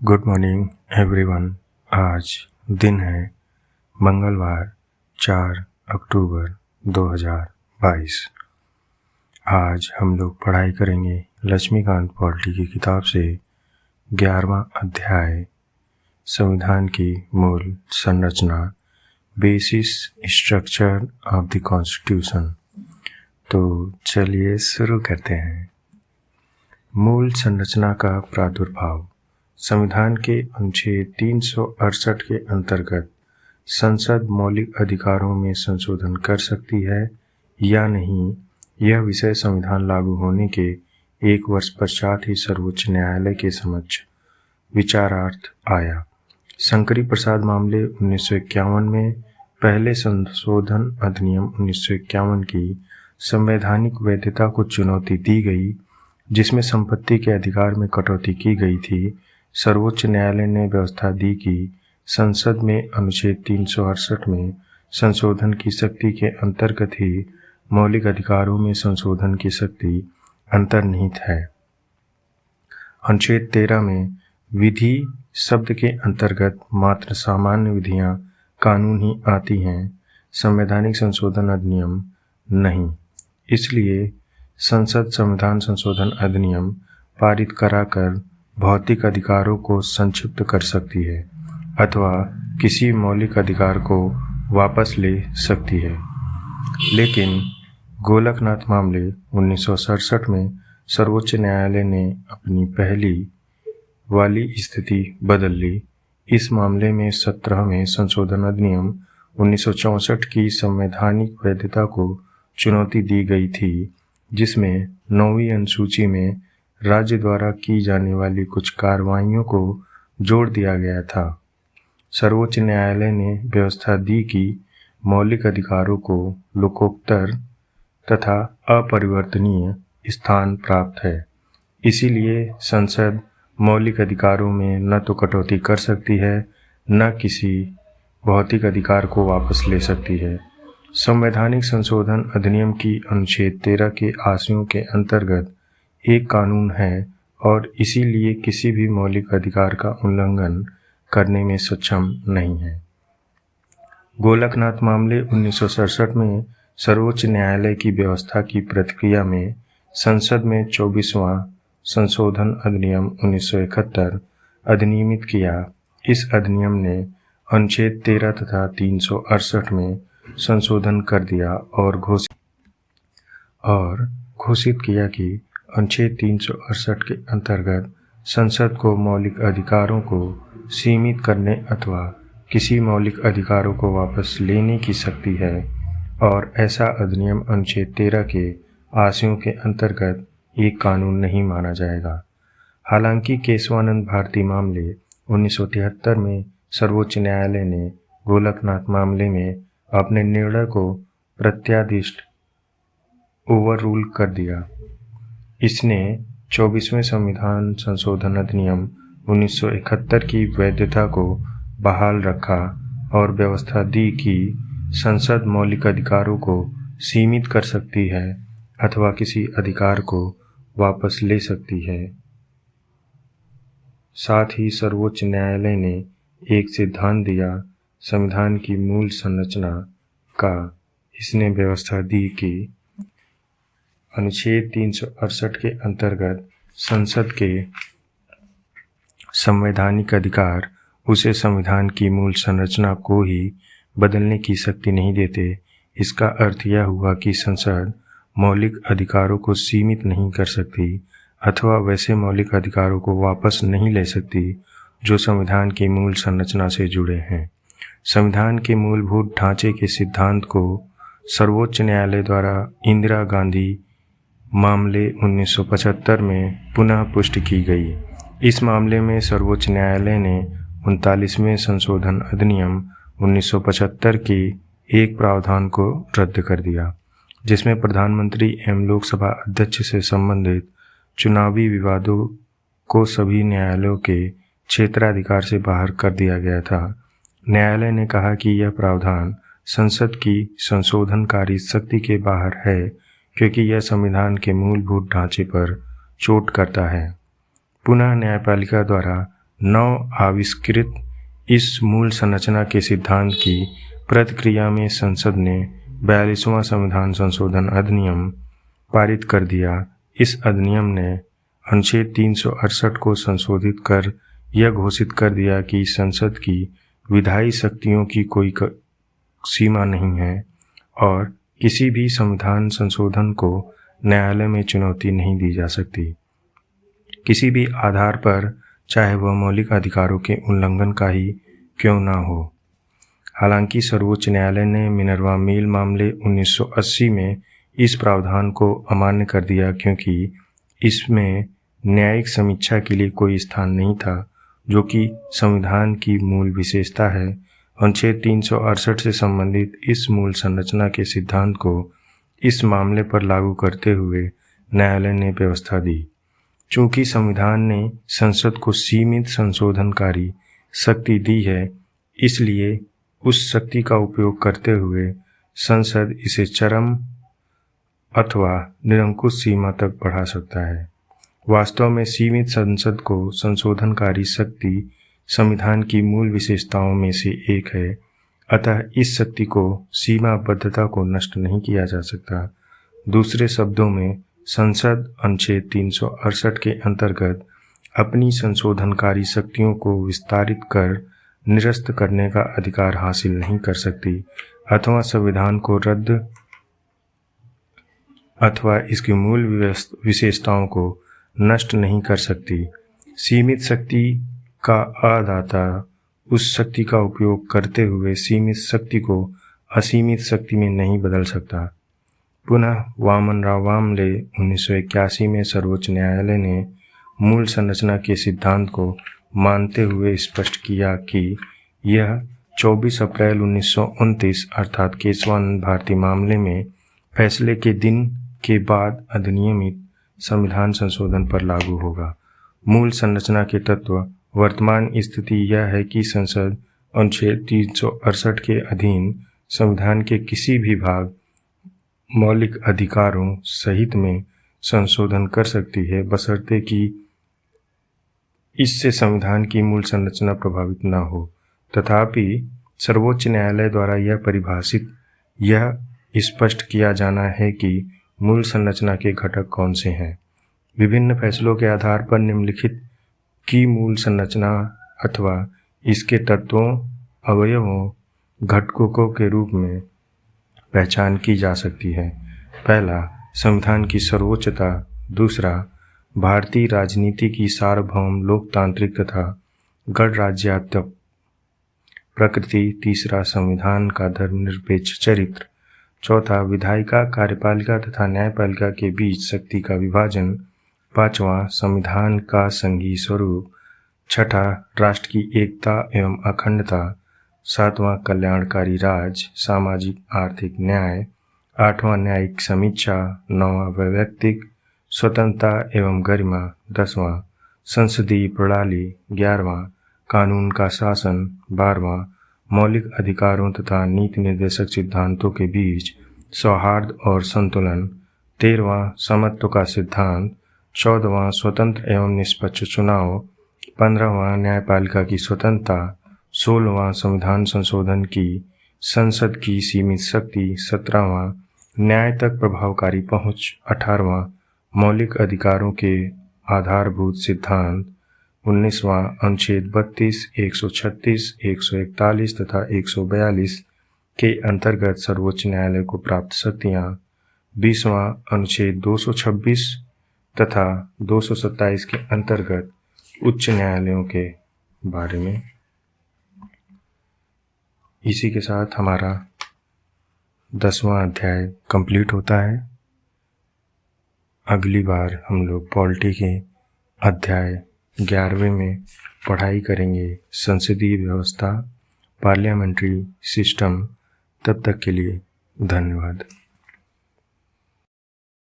Good morning everyone. आज दिन है मंगलवार 4 अक्टूबर 2022। आज हम लोग पढ़ाई करेंगे लक्ष्मीकांत पॉलिटी की किताब से 11वां अध्याय संविधान की मूल संरचना, basis structure of the constitution. तो चलिए शुरू करते हैं। मूल संरचना का प्रादुर्भाव। संविधान के अनुच्छेद 368 के अंतर्गत संसद मौलिक अधिकारों में संशोधन कर सकती है या नहीं, यह विषय संविधान लागू होने के 1 वर्ष पश्चात ही सर्वोच्च न्यायालय के समक्ष विचारार्थ आया। शंकरी प्रसाद मामले 1951 में पहले संशोधन अधिनियम 1951 की संवैधानिक वैधता को चुनौती दी गई, जिसमें संपत्ति के अधिकार में कटौती की गई थी। सर्वोच्च न्यायालय ने व्यवस्था दी कि संसद में अनुच्छेद 368 में संशोधन की शक्ति के अंतर्गत ही मौलिक अधिकारों में संशोधन की शक्ति अंतर्निहित है। अनुच्छेद 13 में विधि शब्द के अंतर्गत मात्र सामान्य विधियां कानून ही आती हैं, संवैधानिक संशोधन अधिनियम नहीं। इसलिए संसद संविधान संशोधन अधिनियम पारित कराकर भौतिक अधिकारों को संक्षिप्त कर सकती है अथवा किसी मौलिक अधिकार को वापस ले सकती है। लेकिन गोलकनाथ मामले 1967 में सर्वोच्च न्यायालय ने अपनी पहली वाली स्थिति बदल ली। इस मामले में 17वें संशोधन अधिनियम 1964 की संवैधानिक वैधता को चुनौती दी गई थी, जिसमें 9वीं अनुसूची में राज्य द्वारा की जाने वाली कुछ कार्रवाइयों को जोड़ दिया गया था। सर्वोच्च न्यायालय ने व्यवस्था दी कि मौलिक अधिकारों को लोकोत्तर तथा अपरिवर्तनीय स्थान प्राप्त है। इसीलिए संसद मौलिक अधिकारों में न तो कटौती कर सकती है, न किसी भौतिक अधिकार को वापस ले सकती है। संवैधानिक संशोधन अधिनियम की अनुच्छेद 13 के आशयों के अंतर्गत एक कानून है और इसीलिए किसी भी मौलिक अधिकार का उल्लंघन करने में सक्षम नहीं है। गोलकनाथ मामले 1967 में सर्वोच्च न्यायालय की व्यवस्था की प्रतिक्रिया में संसद में 24वां संशोधन अधिनियम 1971 अधिनियमित किया। इस अधिनियम ने अनुच्छेद 13 तथा 368 में संशोधन कर दिया और घोषित किया कि अनुच्छेद 368 के अंतर्गत संसद को मौलिक अधिकारों को सीमित करने अथवा किसी मौलिक अधिकारों को वापस लेने की शक्ति है और ऐसा अधिनियम अनुच्छेद 13 के आशयों के अंतर्गत एक कानून नहीं माना जाएगा। हालांकि केशवानंद भारती मामले 1973 में सर्वोच्च न्यायालय ने गोलकनाथ मामले में अपने निर्णय को प्रत्यादिष्ट ओवररूल कर दिया। इसने 24वें संविधान संशोधन अधिनियम 1971 की वैधता को बहाल रखा और व्यवस्था दी कि संसद मौलिक अधिकारों को सीमित कर सकती है अथवा किसी अधिकार को वापस ले सकती है। साथ ही सर्वोच्च न्यायालय ने एक सिद्धांत दिया संविधान की मूल संरचना का। इसने व्यवस्था दी कि अनुच्छेद 368 के अंतर्गत संसद के संवैधानिक अधिकार उसे संविधान की मूल संरचना को ही बदलने की शक्ति नहीं देते। इसका अर्थ यह हुआ कि संसद मौलिक अधिकारों को सीमित नहीं कर सकती अथवा वैसे मौलिक अधिकारों को वापस नहीं ले सकती जो संविधान की मूल संरचना से जुड़े हैं। संविधान के मूलभूत ढांचे के सिद्धांत को सर्वोच्च न्यायालय द्वारा इंदिरा गांधी मामले 1975 में पुनः पुष्टि की गई। इस मामले में सर्वोच्च न्यायालय ने 39वें संशोधन अधिनियम 1975 के एक प्रावधान को रद्द कर दिया, जिसमें प्रधानमंत्री एवं लोकसभा अध्यक्ष से संबंधित चुनावी विवादों को सभी न्यायालयों के क्षेत्राधिकार से बाहर कर दिया गया था। न्यायालय ने कहा कि यह प्रावधान संसद की संशोधनकारी शक्ति के बाहर है, क्योंकि यह संविधान के मूलभूत ढांचे पर चोट करता है। पुनः न्यायपालिका द्वारा नव आविष्कृत इस मूल संरचना के सिद्धांत की प्रतिक्रिया में संसद ने 42वां संविधान संशोधन अधिनियम पारित कर दिया। इस अधिनियम ने अनुच्छेद 368 को संशोधित कर यह घोषित कर दिया कि संसद की विधायी शक्तियों की कोई सीमा नहीं है और किसी भी संविधान संशोधन को न्यायालय में चुनौती नहीं दी जा सकती, किसी भी आधार पर, चाहे वह मौलिक अधिकारों के उल्लंघन का ही क्यों न हो। हालांकि सर्वोच्च न्यायालय ने मिनर्वा मिल मामले 1980 में इस प्रावधान को अमान्य कर दिया, क्योंकि इसमें न्यायिक समीक्षा के लिए कोई स्थान नहीं था, जो कि संविधान की मूल विशेषता है। अनुच्छेद 368 से संबंधित इस मूल संरचना के सिद्धांत को इस मामले पर लागू करते हुए न्यायालय ने व्यवस्था दी। चूंकि संविधान ने संसद को सीमित संशोधनकारी शक्ति दी है, इसलिए उस शक्ति का उपयोग करते हुए संसद इसे चरम अथवा निरंकुश सीमा तक बढ़ा सकता है। वास्तव में सीमित संसद को संशोधनकारी शक्ति संविधान की मूल विशेषताओं में से एक है, अतः इस शक्ति को सीमाबद्धता को नष्ट नहीं किया जा सकता। दूसरे शब्दों में, संसद अनुच्छेद 368 के अंतर्गत अपनी संशोधनकारी शक्तियों को विस्तारित कर निरस्त करने का अधिकार हासिल नहीं कर सकती अथवा संविधान को रद्द अथवा इसकी मूल विशेषताओं को नष्ट नहीं कर सकती। सीमित शक्ति का अदाता उस शक्ति का उपयोग करते हुए सीमित शक्ति को असीमित शक्ति में नहीं बदल सकता। पुनः वामनराव मामले 1981 में सर्वोच्च न्यायालय ने मूल संरचना के सिद्धांत को मानते हुए स्पष्ट किया कि यह 24 अप्रैल 1929 अर्थात केशवानंद भारती मामले में फैसले के दिन के बाद अधिनियमित संविधान संशोधन पर लागू होगा। मूल संरचना के तत्व। वर्तमान स्थिति यह है कि संसद अनुच्छेद 368 के अधीन संविधान के किसी भी भाग मौलिक अधिकारों सहित में संशोधन कर सकती है, बशर्ते कि इससे संविधान की मूल संरचना प्रभावित न हो। तथापि सर्वोच्च न्यायालय द्वारा यह स्पष्ट किया जाना है कि मूल संरचना के घटक कौन से हैं। विभिन्न फैसलों के आधार पर निम्नलिखित की मूल संरचना अथवा इसके तत्वों, अवयवों, घटकों के रूप में पहचान की जा सकती है। पहला, संविधान की सर्वोच्चता। दूसरा, भारतीय राजनीति की सार्वभौम लोकतांत्रिक तथा गणराज्यात्मक प्रकृति। तीसरा, संविधान का धर्मनिरपेक्ष चरित्र। चौथा, विधायिका, कार्यपालिका तथा न्यायपालिका के बीच शक्ति का विभाजन। पांचवा, संविधान का संघीय स्वरूप। छठा, राष्ट्र की एकता एवं अखंडता। सातवां, कल्याणकारी राज, सामाजिक आर्थिक न्याय। आठवां, न्यायिक समीक्षा। नौवां, वैयक्तिक स्वतंत्रता एवं गरिमा। 10वां, संसदीय प्रणाली। 11वां, कानून का शासन। 12वां, मौलिक अधिकारों तथा नीति निर्देशक सिद्धांतों के बीच सौहार्द और संतुलन। 13वां, समत्व का सिद्धांत। 14वां, स्वतंत्र एवं निष्पक्ष चुनाव। 15वां, न्यायपालिका की स्वतंत्रता। 16वां, संविधान संशोधन की संसद की सीमित शक्ति। 17वां, न्याय तक प्रभावकारी पहुंच। 18वां, मौलिक अधिकारों के आधारभूत सिद्धांत। 19वां, अनुच्छेद 32, 136, 141 तथा 142 के अंतर्गत सर्वोच्च न्यायालय को प्राप्त शक्तियां। 20वां, अनुच्छेद 226 तथा 227 के अंतर्गत उच्च न्यायालयों के बारे में। इसी के साथ हमारा 10वां अध्याय कंप्लीट होता है। अगली बार हम लोग पॉलिटी के अध्याय 11वें में पढ़ाई करेंगे, संसदीय व्यवस्था, पार्लियामेंट्री सिस्टम। तब तक के लिए धन्यवाद।